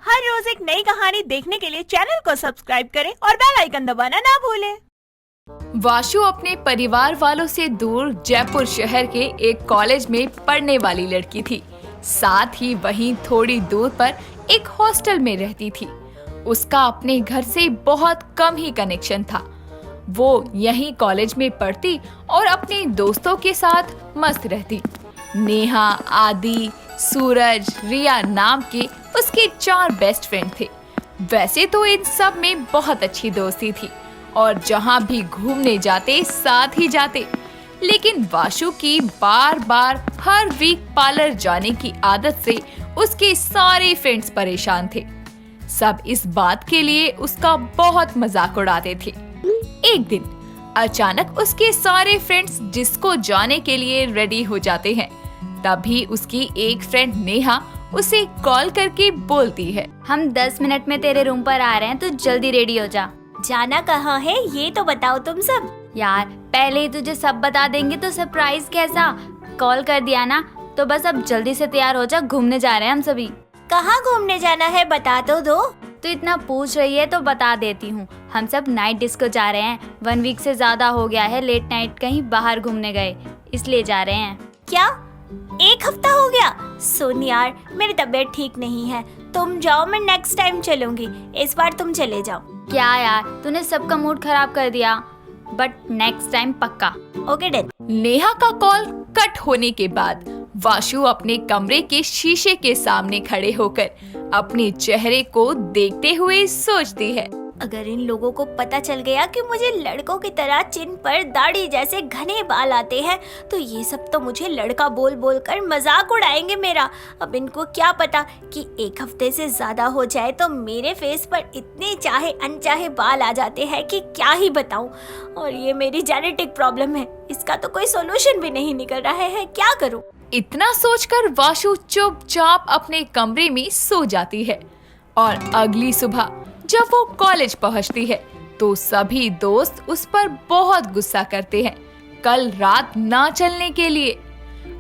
हर रोज एक नई कहानी देखने के लिए चैनल को सब्सक्राइब करें और बेल आइकन दबाना ना भूलें। वाशु अपने परिवार वालों से दूर जयपुर शहर के एक कॉलेज में पढ़ने वाली लड़की थी। साथ ही वहीं थोड़ी दूर पर एक हॉस्टल में रहती थी। उसका अपने घर से बहुत कम ही कनेक्शन था। वो यहीं कॉलेज में पढ़ती और अपने दोस्तों के साथ मस्त रहती। नेहा, आदि, सूरज, रिया नाम के उसके 4 बेस्ट फ्रेंड थे। वैसे तो इन सब में बहुत अच्छी दोस्ती थी और जहाँ भी घूमने जाते साथ ही जाते। लेकिन वाशु की बार बार हर वीक पार्लर जाने की आदत से उसके सारे फ्रेंड्स परेशान थे। सब इस बात के लिए उसका बहुत मजाक उड़ाते थे। एक दिन अचानक उसके सारे फ्रेंड्स डिस्को जाने के लिए रेडी हो जाते हैं। तभी उसकी एक फ्रेंड नेहा उसे कॉल करके बोलती है, हम 10 मिनट में तेरे रूम पर आ रहे हैं, तो जल्दी रेडी हो जा। जाना कहाँ है ये तो बताओ तुम सब। यार पहले ही तुझे सब बता देंगे तो सरप्राइज कैसा। कॉल कर दिया ना, तो बस अब जल्दी से तैयार हो जा, घूमने जा रहे हैं हम सभी। कहाँ घूमने जाना है बता तो दो। तो इतना पूछ रही है तो बता देती हूँ। हम सब नाइट डिस्को जा रहे हैं। 1 वीक से ज्यादा हो गया है लेट नाइट कहीं बाहर घूमने गए, इसलिए जा रहे हैं। क्या 1 हफ्ता हो गया? सुन यार, मेरी तबीयत ठीक नहीं है, तुम जाओ, मैं नेक्स्ट टाइम चलूंगी। इस बार तुम चले जाओ। क्या यार, तूने सबका मूड खराब कर दिया, बट नेक्स्ट टाइम पक्का। Okay done. नेहा का कॉल कट होने के बाद वाशु अपने कमरे के शीशे के सामने खड़े होकर अपने चेहरे को देखते हुए सोचती है, अगर इन लोगों को पता चल गया कि मुझे लड़कों की तरह चिन पर दाढ़ी जैसे घने बाल आते हैं, तो ये सब तो मुझे लड़का बोल बोल कर मजाक उड़ाएंगे मेरा। अब इनको क्या पता कि 1 हफ्ते से ज्यादा हो जाए तो मेरे फेस पर इतने चाहे अनचाहे बाल आ जाते हैं कि क्या ही बताऊं। और ये मेरी जेनेटिक प्रॉब्लम है, इसका तो कोई सोल्यूशन भी नहीं निकल रहा है, क्या करूं? इतना सोचकर वाशु चुपचाप अपने कमरे में सो जाती है। और अगली सुबह जब वो कॉलेज पहुंचती है तो सभी दोस्त उस पर बहुत गुस्सा करते हैं कल रात ना चलने के लिए।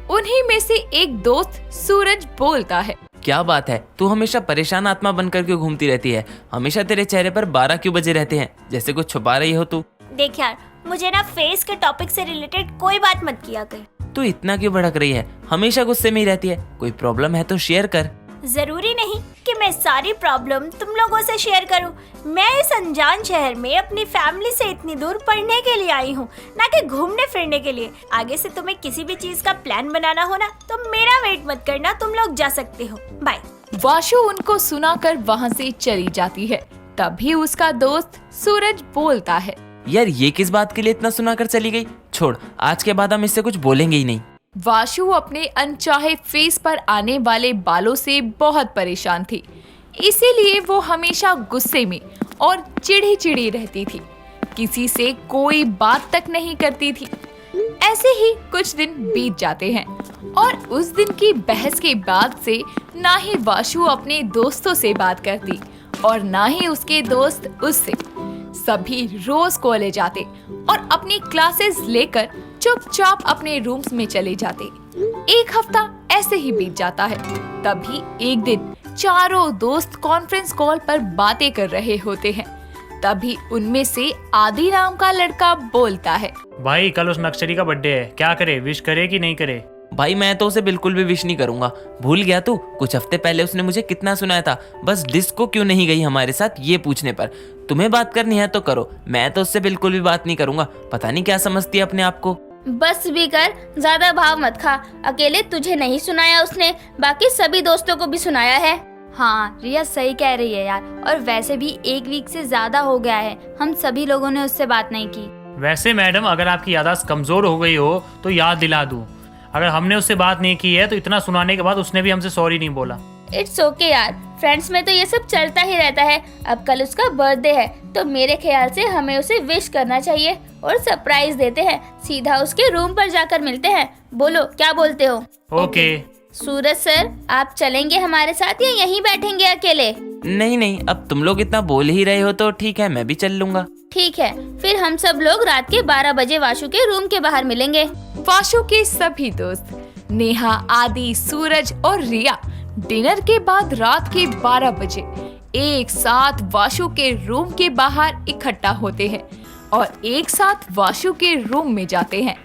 उन्हीं में से एक दोस्त सूरज बोलता है, क्या बात है, तू हमेशा परेशान आत्मा बनकर क्यों घूमती रहती है? हमेशा तेरे चेहरे पर 12 क्यों बजे रहते हैं, जैसे कुछ छुपा रही हो तू। देख यार, मुझे ना फेस के टॉपिक से रिलेटेड कोई बात मत किया कर। तू इतना क्यों भड़क रही है? हमेशा गुस्से में ही रहती है। कोई प्रॉब्लम है तो शेयर कर। जरूरी नहीं कि मैं सारी प्रॉब्लम तुम लोगों से शेयर करूं। मैं इस अनजान शहर में अपनी फैमिली से इतनी दूर पढ़ने के लिए आई हूं, ना कि घूमने फिरने के लिए। आगे से तुम्हें किसी भी चीज का प्लान बनाना हो ना, तो मेरा वेट मत करना, तुम लोग जा सकते हो, बाय। वाशु उनको सुनाकर वहाँ से चली जाती है। तभी उसका दोस्त सूरज बोलता है, यार ये किस बात के लिए इतना सुनाकर चली गई? छोड़, आज के बाद हम इससे कुछ बोलेंगे ही नहीं। वाशु अपने अनचाहे फेस पर आने वाले बालों से बहुत परेशान थी, इसीलिए वो हमेशा गुस्से में और चिढ़ी रहती थी। किसी से कोई बात तक नहीं करती थी। ऐसे ही कुछ दिन बीत जाते हैं और उस दिन की बहस के बाद से ना ही वाशु अपने दोस्तों से बात करती और ना ही उसके दोस्त उससे। सभी रोज कॉलेज आते और अपनी क्लासेस लेकर चुपचाप अपने रूम्स में चले जाते। 1 हफ्ता ऐसे ही बीत जाता है। तभी एक दिन चारों दोस्त कॉन्फ्रेंस कॉल पर बातें कर रहे होते हैं। तभी उनमें से आदि नाम का लड़का बोलता है, भाई कल उस नक्सली का बर्थडे है, क्या करे, विश करे कि नहीं करे? भाई मैं तो उसे बिल्कुल भी विश नहीं करूंगा। भूल गया तू, कुछ हफ्ते पहले उसने मुझे कितना सुनाया था, बस डिस्को क्यों नहीं गई हमारे साथ ये पूछने पर। तुम्हें बात करनी है तो करो, मैं तो उससे बिल्कुल भी बात नहीं करूंगा। पता नहीं क्या समझती है अपने आप को। बस भी कर, ज्यादा भाव मत खा। अकेले तुझे नहीं सुनाया उसने, बाकी सभी दोस्तों को भी सुनाया है। हाँ रिया सही कह रही है यार, और वैसे भी 1 वीक से ज्यादा हो गया है, हम सभी लोगों ने उससे बात नहीं की। वैसे मैडम, अगर आपकी याददाश्त कमजोर हो गई हो तो याद दिला दूं, अगर हमने उससे बात नहीं की है तो इतना सुनाने के बाद उसने भी हमसे सॉरी नहीं बोला। इट्स ओके यार, फ्रेंड्स में तो ये सब चलता ही रहता है। अब कल उसका बर्थडे है तो मेरे ख्याल से हमें उसे विश करना चाहिए और सरप्राइज देते हैं। सीधा उसके रूम पर जाकर मिलते हैं। बोलो क्या बोलते हो? ओके। सूरज सर, आप चलेंगे हमारे साथ या यहीं बैठेंगे अकेले? नहीं, अब तुम लोग इतना बोल ही रहे हो तो ठीक है, मैं भी चल लूंगा। ठीक है, फिर हम सब लोग रात के 12 बजे वाशु के रूम के बाहर मिलेंगे। वाशु के सभी दोस्त नेहा, आदि, सूरज और रिया डिनर के बाद रात के 12 बजे एक साथ वाशु के रूम के बाहर इकट्ठा होते हैं और एक साथ वाशु के रूम में जाते हैं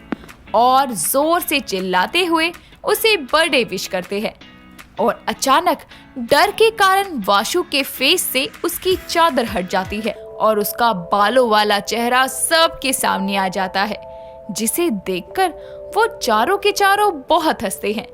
और जोर से चिल्लाते हुए उसे बर्थडे विश करते हैं। और अचानक डर के कारण वाशु के फेस से उसकी चादर हट जाती है और उसका बालों वाला चेहरा सबके सामने आ जाता है, जिसे देखकर वो चारों के चारों बहुत हंसते हैं।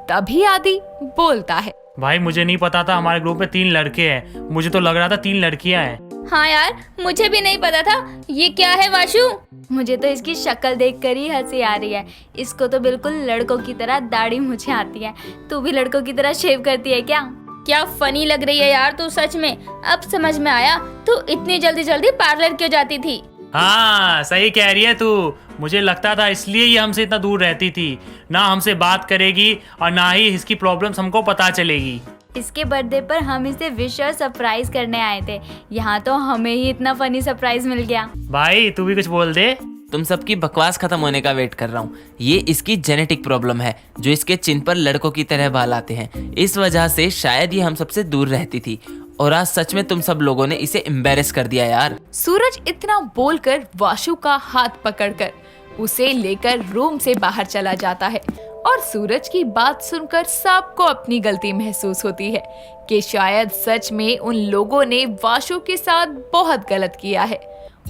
तभी आदि बोलता है, भाई मुझे नहीं पता था हमारे ग्रुप में 3 लड़के हैं, मुझे तो लग रहा था 3 लड़कियां हैं। हाँ यार, मुझे भी नहीं पता था। ये क्या है वाशु? मुझे तो इसकी शक्ल देखकर ही हंसी आ रही है। इसको तो बिल्कुल लड़कों की तरह दाढ़ी मूछें आती है। तू भी लड़कों की तरह शेव करती है क्या? क्या फनी लग रही है यार तू, सच में। अब समझ में आया तू इतनी जल्दी जल्दी पार्लर क्यों जाती थी। हाँ सही कह रही है तू। मुझे लगता था इसलिए ये हमसे इतना दूर रहती थी, ना हमसे बात करेगी और ना ही इसकी प्रॉब्लम्स हमको पता चलेगी। इसके बर्थडे पर हम इसे विश और सरप्राइज करने आए थे। यहाँ तो हमें ही इतना फनी सरप्राइज मिल गया। भाई तू भी कुछ बोल दे। तुम सबकी बकवास खत्म होने का वेट कर रहा हूँ। ये इसकी जेनेटिक प्रॉब्लम है, जो इसके चिन पर लड़कों की तरह बाल आते हैं। इस वजह से शायद ये हम सबसे दूर रहती थी और आज सच में तुम सब लोगों ने इसे एम्बेरस कर दिया यार। सूरज इतना बोलकर वाशु का हाथ पकड़कर उसे लेकर रूम से बाहर चला जाता है और सूरज की बात सुनकर सबको अपनी गलती महसूस होती है कि शायद सच में उन लोगों ने वाशु के साथ बहुत गलत किया है।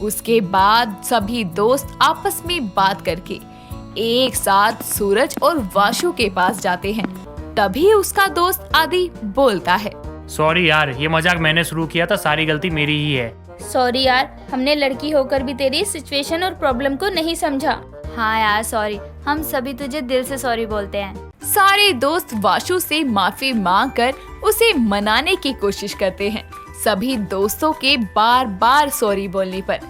उसके बाद सभी दोस्त आपस में बात करके एक साथ सूरज और वाशु के पास जाते हैं। तभी उसका दोस्त आदि बोलता है, सॉरी यार, ये मजाक मैंने शुरू किया था, सारी गलती मेरी ही है। सॉरी यार, हमने लड़की होकर भी तेरी सिचुएशन और प्रॉब्लम को नहीं समझा। हाँ यार सॉरी, हम सभी तुझे दिल से सॉरी बोलते हैं। सारे दोस्त वाशु से माफी मांगकर उसे मनाने की कोशिश करते हैं। सभी दोस्तों के बार बार सॉरी बोलने पर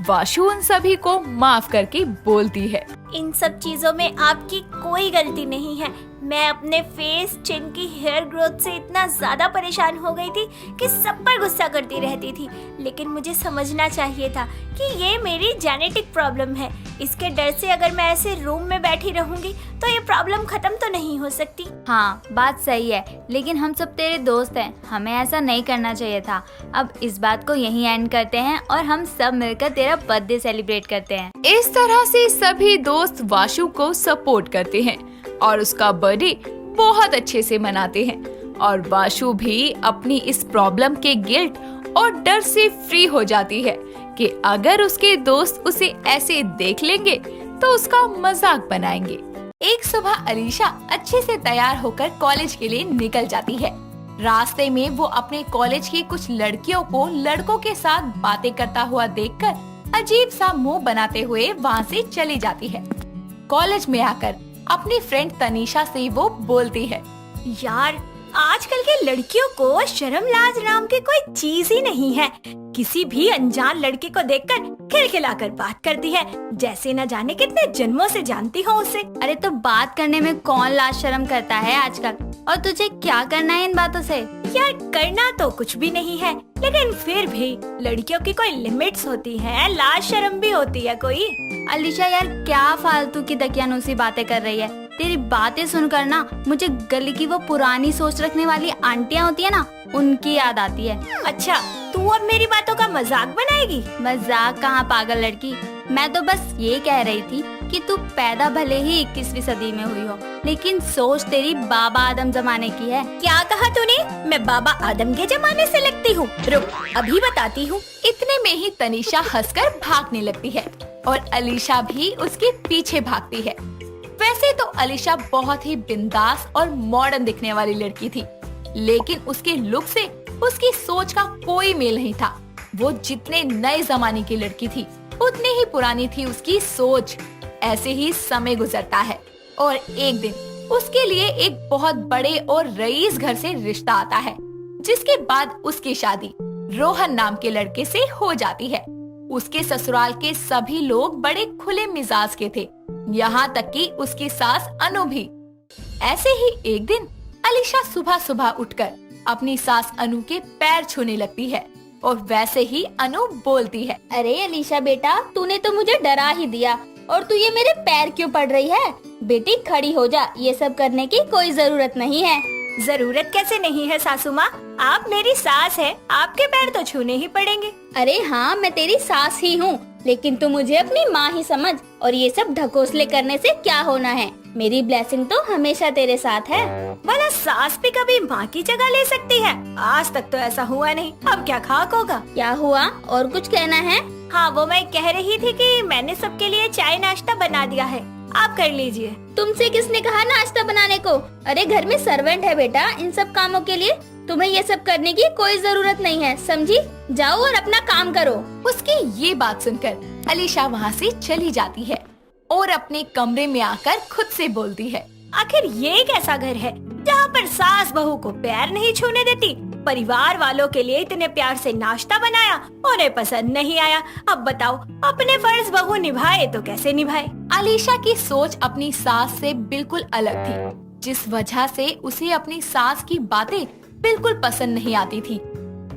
वाशु उन सभी को माफ करके बोलती है, इन सब चीजों में आपकी कोई गलती नहीं है। मैं अपने फेस, चिन की हेयर ग्रोथ से इतना ज्यादा परेशान हो गई थी कि सब पर गुस्सा करती रहती थी। लेकिन मुझे समझना चाहिए था कि ये मेरी जेनेटिक प्रॉब्लम है। इसके डर से अगर मैं ऐसे रूम में बैठी रहूंगी तो ये प्रॉब्लम खत्म तो नहीं हो सकती। हाँ बात सही है, लेकिन हम सब तेरे दोस्त हैं, हमें ऐसा नहीं करना चाहिए था। अब इस बात को यहीं एंड करते हैं और हम सब मिलकर तेरा बर्थडे सेलिब्रेट करते हैं। इस तरह से सभी दोस्त वाशु को सपोर्ट करते हैं और उसका बर्थडे बहुत अच्छे से मनाते हैं। और वाशु भी अपनी इस प्रॉब्लम के गिल्ट और डर से फ्री हो जाती है कि अगर उसके दोस्त उसे ऐसे देख लेंगे तो उसका मजाक बनाएंगे। एक सुबह अलीशा अच्छे से तैयार होकर कॉलेज के लिए निकल जाती है। रास्ते में वो अपने कॉलेज की कुछ लड़कियों को लड़कों के साथ बातें करता हुआ देखकर अजीब सा मुंह बनाते हुए वहाँ से चली जाती है। कॉलेज में आकर अपनी फ्रेंड तनीषा से वो बोलती है, यार आजकल के लड़कियों को शर्म लाज नाम की कोई चीज ही नहीं है। किसी भी अनजान लड़के को देखकर खिलखिलाकर बात करती है, जैसे न जाने कितने जन्मों से जानती हो उसे। अरे तो बात करने में कौन लाज शर्म करता है आजकल, और तुझे क्या करना है इन बातों से? यार करना तो कुछ भी नहीं है, लेकिन फिर भी लड़कियों की कोई लिमिट्स होती है, लाज शर्म भी होती है कोई। अलीशा यार क्या फालतू की दकियानूसी बातें कर रही है। तेरी बातें सुनकर ना मुझे गली की वो पुरानी सोच रखने वाली आंटियाँ होती है ना, उनकी याद आती है। अच्छा तू अब मेरी बातों का मजाक बनाएगी? मजाक कहाँ पागल लड़की, मैं तो बस ये कह रही थी कि तू पैदा भले ही 21वीं सदी में हुई हो, लेकिन सोच तेरी बाबा आदम जमाने की है। क्या कहा तूने? मैं बाबा आदम के जमाने से लगती हूँ? रुक अभी बताती हूँ। इतने में ही तनीषा हंसकर भागने लगती है और अलीशा भी उसके पीछे भागती है। वैसे तो अलीशा बहुत ही बिंदास और मॉडर्न दिखने वाली लड़की थी, लेकिन उसके लुक से उसकी सोच का कोई मेल नहीं था। वो जितने नए जमाने की लड़की थी उतनी ही पुरानी थी उसकी सोच। ऐसे ही समय गुजरता है और एक दिन उसके लिए एक बहुत बड़े और रईस घर से रिश्ता आता है, जिसके बाद उसकी शादी रोहन नाम के लड़के से हो जाती है। उसके ससुराल के सभी लोग बड़े खुले मिजाज के थे, यहाँ तक कि उसकी सास अनु भी। ऐसे ही एक दिन अलीशा सुबह सुबह उठकर अपनी सास अनु के पैर छूने लगती है और वैसे ही अनु बोलती है, अरे अलीशा बेटा, तूने तो मुझे डरा ही दिया, और तू ये मेरे पैर क्यों पड़ रही है? बेटी खड़ी हो जा, ये सब करने की कोई जरूरत नहीं है। जरूरत कैसे नहीं है सासू माँ, आप मेरी सास है, आपके पैर तो छूने ही पड़ेंगे। अरे हाँ, मैं तेरी सास ही हूँ, लेकिन तू मुझे अपनी माँ ही समझ। और ये सब ढकोसले करने से क्या होना है, मेरी ब्लेसिंग तो हमेशा तेरे साथ है। भला सास भी कभी माँ की जगह ले सकती है? आज तक तो ऐसा हुआ नहीं, अब क्या खाक होगा। क्या हुआ, और कुछ कहना है? हाँ, वो मैं कह रही थी कि मैंने सबके लिए चाय नाश्ता बना दिया है, आप कर लीजिए। तुमसे किसने कहा नाश्ता बनाने को? अरे घर में सर्वेंट है बेटा इन सब कामों के लिए, तुम्हें ये सब करने की कोई जरूरत नहीं है, समझी? जाओ और अपना काम करो। उसकी ये बात सुनकर अलीशा वहाँ से चली जाती है और अपने कमरे में आकर खुद से बोलती है, आखिर ये कैसा घर है जहाँ पर सास बहू को पैर नहीं छूने देती? परिवार वालों के लिए इतने प्यार से नाश्ता बनाया, उन्हें पसंद नहीं आया। अब बताओ, अपने फर्ज बहू निभाए तो कैसे निभाए? अलीशा की सोच अपनी सास से बिल्कुल अलग थी, जिस वजह से उसे अपनी सास की बातें बिल्कुल पसंद नहीं आती थी।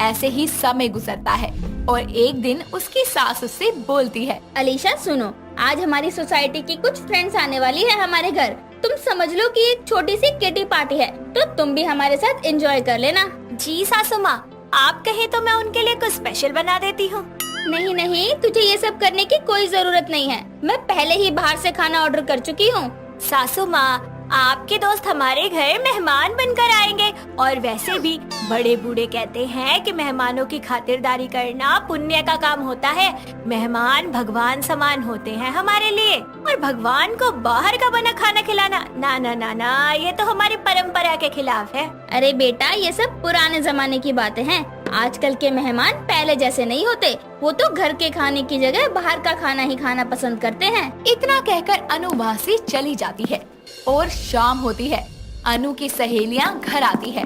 ऐसे ही समय गुजरता है और एक दिन उसकी सास उससे बोलती है, अलीशा सुनो, आज हमारी सोसाइटी की कुछ फ्रेंड्स आने वाली है हमारे घर। तुम समझ लो कि एक छोटी सी किटी पार्टी है, तो तुम भी हमारे साथ एंजॉय कर लेना। जी सासू माँ, आप कहे तो मैं उनके लिए कुछ स्पेशल बना देती हूँ। नहीं नहीं, तुझे ये सब करने की कोई जरूरत नहीं है, मैं पहले ही बाहर से खाना ऑर्डर कर चुकी हूँ। सासू माँ, आपके दोस्त हमारे घर मेहमान बनकर आएंगे, और वैसे भी बड़े बूढ़े कहते हैं कि मेहमानों की खातिरदारी करना पुण्य का काम होता है। मेहमान भगवान समान होते हैं हमारे लिए, और भगवान को बाहर का बना खाना खिलाना, ना ना ना ना, ये तो हमारी परंपरा के खिलाफ है। अरे बेटा, ये सब पुराने जमाने की बातें हैं। आजकल के मेहमान पहले जैसे नहीं होते, वो तो घर के खाने की जगह बाहर का खाना ही खाना पसंद करते हैं। इतना कहकर अनु वहाँ से चली जाती है और शाम होती है। अनु की सहेलियाँ घर आती है।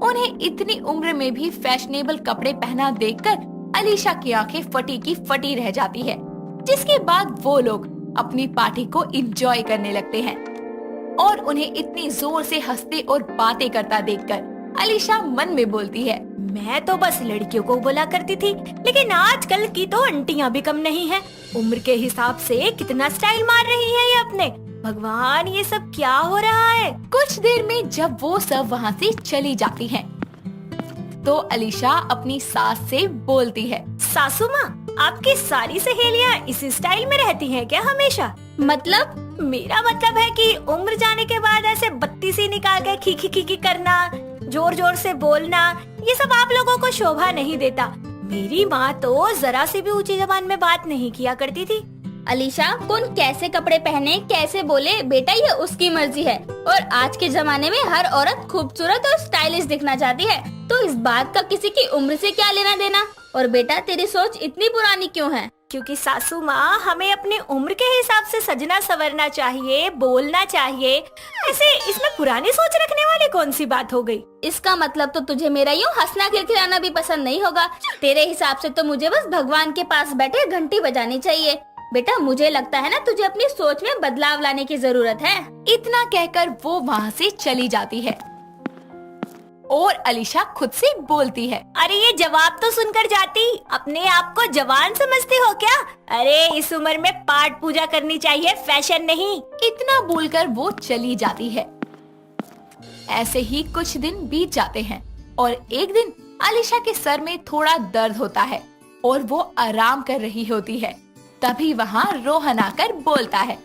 उन्हें इतनी उम्र में भी फैशनेबल कपड़े पहना देखकर अलीशा की आंखें फटी की फटी रह जाती है, जिसके बाद वो लोग अपनी पार्टी को एंजॉय करने लगते हैं। और उन्हें इतनी जोर से हंसते और बातें करता देखकर अलीशा मन में बोलती है, मैं तो बस लड़कियों को बोला करती थी, लेकिन आजकल की तो आंटियां भी कम नहीं है। उम्र के हिसाब से कितना स्टाइल मार रही है ये अपने। भगवान, ये सब क्या हो रहा है? कुछ देर में जब वो सब वहाँ से चली जाती हैं, तो अलीशा अपनी सास से बोलती है, सासू माँ, आपकी सारी सहेलियाँ इसी स्टाइल में रहती हैं क्या हमेशा? मतलब? मेरा मतलब है कि उम्र जाने के बाद ऐसे बत्ती सी निकाल के खीखी खीखी करना, जोर जोर से बोलना, ये सब आप लोगों को शोभा नहीं देता। मेरी माँ तो जरा से भी ऊंची जबान में बात नहीं किया करती थी। अलीशा, कौन कैसे कपड़े पहने कैसे बोले बेटा, ये उसकी मर्जी है। और आज के जमाने में हर औरत खूबसूरत और स्टाइलिश दिखना चाहती है, तो इस बात का किसी की उम्र से क्या लेना देना। और बेटा, तेरी सोच इतनी पुरानी क्यों है? क्योंकि सासू माँ, हमें अपनी उम्र के हिसाब से सजना संवरना चाहिए, बोलना चाहिए। ऐसे इसमें पुरानी सोच रखने वाली कौन सी बात हो गई? इसका मतलब तो तुझे मेरा यूँ हंसना खिलखिलाना भी पसंद नहीं होगा। तेरे हिसाब से तो मुझे बस भगवान के पास बैठे घंटी बजानी चाहिए। बेटा, मुझे लगता है ना तुझे अपनी सोच में बदलाव लाने की जरूरत है। इतना कहकर वो वहाँ से चली जाती है और अलीशा खुद से बोलती है, अरे ये जवाब तो सुनकर जाती, अपने आप को जवान समझती हो क्या? अरे इस उम्र में पाठ पूजा करनी चाहिए, फैशन नहीं। इतना बोलकर वो चली जाती है। ऐसे ही कुछ दिन बीत जाते हैं और एक दिन अलीशा के सर में थोड़ा दर्द होता है और वो आराम कर रही होती है। तभी वहाँ रोहन आकर बोलता है,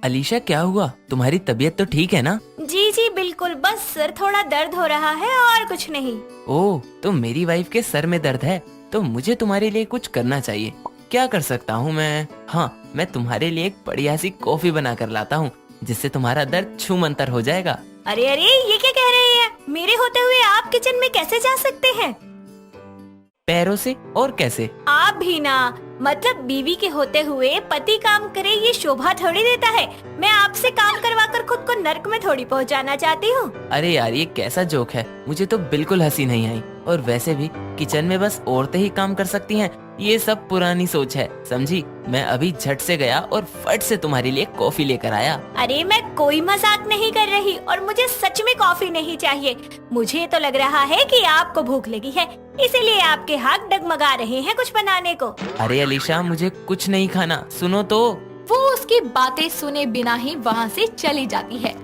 अलीशा, क्या हुआ? तुम्हारी तबीयत तो ठीक है ना? जी जी बिल्कुल, बस सर थोड़ा दर्द हो रहा है और कुछ नहीं। ओह, तो मेरी वाइफ के सर में दर्द है, तो मुझे तुम्हारे लिए कुछ करना चाहिए। क्या कर सकता हूँ मैं? हाँ, मैं तुम्हारे लिए एक बढ़िया सी कॉफी बना कर लाता हूँ, जिससे तुम्हारा दर्द छूमंतर हो जाएगा। अरे अरे, ये क्या कह रही है? मेरे होते हुए आप किचन में कैसे जा सकते हैं? पैरों से, और कैसे? आप भी ना, मतलब बीवी के होते हुए पति काम करे, ये शोभा थोड़ी देता है। मैं आपसे काम करवाकर खुद को नर्क में थोड़ी पहुंचाना चाहती हूँ। अरे यार, ये कैसा जोक है? मुझे तो बिल्कुल हंसी नहीं आई। और वैसे भी किचन में बस औरतें ही काम कर सकती हैं, ये सब पुरानी सोच है, समझी? मैं अभी झट से गया और फट से तुम्हारे लिए कॉफी लेकर आया। अरे मैं कोई मजाक नहीं कर रही, और मुझे सच में कॉफी नहीं चाहिए। मुझे तो लग रहा है कि आपको भूख लगी है, इसीलिए आपके हाथ डगमगा रहे हैं कुछ बनाने को। अरे अलीशा, मुझे कुछ नहीं खाना, सुनो तो। वो उसकी बातें सुने बिना ही वहाँ से चली जाती है।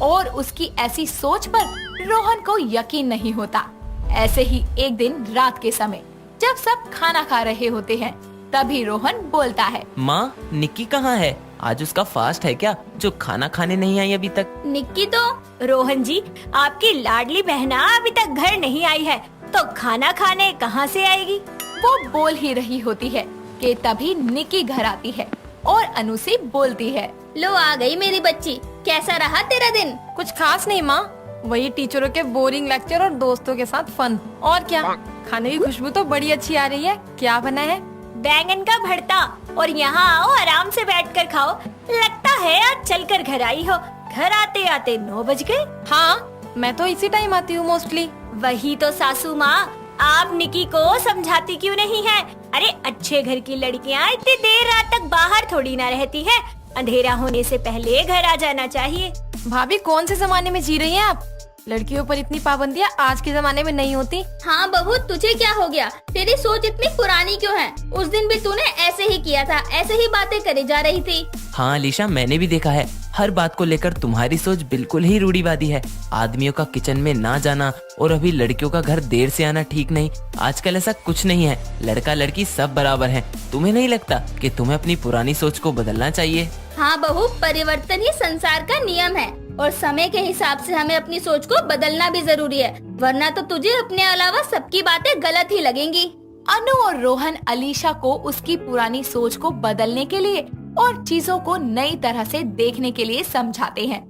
और उसकी ऐसी सोच पर रोहन को यकीन नहीं होता। ऐसे ही एक दिन रात के समय जब सब खाना खा रहे होते हैं, तभी रोहन बोलता है, माँ, निक्की कहाँ है? आज उसका फास्ट है क्या, जो खाना खाने नहीं आई अभी तक? निक्की तो रोहन जी, आपकी लाडली बहना अभी तक घर नहीं आई है, तो खाना खाने कहाँ से आएगी? वो बोल ही रही होती है कि तभी निक्की घर आती है और अनु से बोलती है, लो आ गई मेरी बच्ची, कैसा रहा तेरा दिन? कुछ खास नहीं माँ, वही टीचरों के बोरिंग लेक्चर और दोस्तों के साथ फन। और क्या, खाने की खुशबू तो बड़ी अच्छी आ रही है। क्या बना है? बैंगन का भरता। और यहाँ आओ, आराम से बैठकर खाओ। लगता है आज चलकर घर आई हो। घर आते आते 9 बज गए। हाँ, मैं तो इसी टाइम आती हूँ मोस्टली। वही तो सासू माँ, आप निकी को समझाती क्यों नहीं है? अरे अच्छे घर की लड़कियाँ इतनी देर रात तक बाहर थोड़ी ना रहती है। अंधेरा होने से पहले घर आ जाना चाहिए। भाभी, कौन से जमाने में जी रही हैं आप? लड़कियों पर इतनी पाबंदियाँ आज के जमाने में नहीं होती। हाँ बहू, तुझे क्या हो गया? तेरी सोच इतनी पुरानी क्यों है? उस दिन भी तूने ऐसे ही किया था, ऐसे ही बातें करी जा रही थी। हाँ अलीशा, मैंने भी देखा है। हर बात को लेकर तुम्हारी सोच बिल्कुल ही रूढ़िवादी है। आदमियों का किचन में ना जाना और अभी लड़कियों का घर देर से आना ठीक नहीं। आजकल ऐसा कुछ नहीं है, लड़का लड़की सब बराबर हैं। तुम्हें नहीं लगता कि तुम्हें अपनी पुरानी सोच को बदलना चाहिए? हाँ बहू, परिवर्तन ही संसार का नियम है और समय के हिसाब से हमें अपनी सोच को बदलना भी जरूरी है, वरना तो तुझे अपने अलावा सबकी बातें गलत ही लगेंगी। अनु और रोहन अलीशा को उसकी पुरानी सोच को बदलने के लिए और चीजों को नई तरह से देखने के लिए समझाते हैं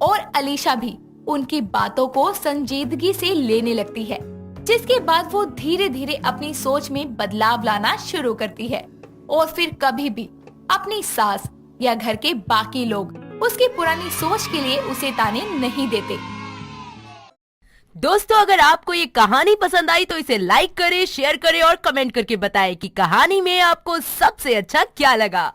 और अलीशा भी उनकी बातों को संजीदगी से लेने लगती है, जिसके बाद वो धीरे धीरे अपनी सोच में बदलाव लाना शुरू करती है और फिर कभी भी अपनी सास या घर के बाकी लोग उसकी पुरानी सोच के लिए उसे ताने नहीं देते। दोस्तों, अगर आपको ये कहानी पसंद आई तो इसे लाइक करें, शेयर करें और कमेंट करके बताएं कि कहानी में आपको सबसे अच्छा क्या लगा।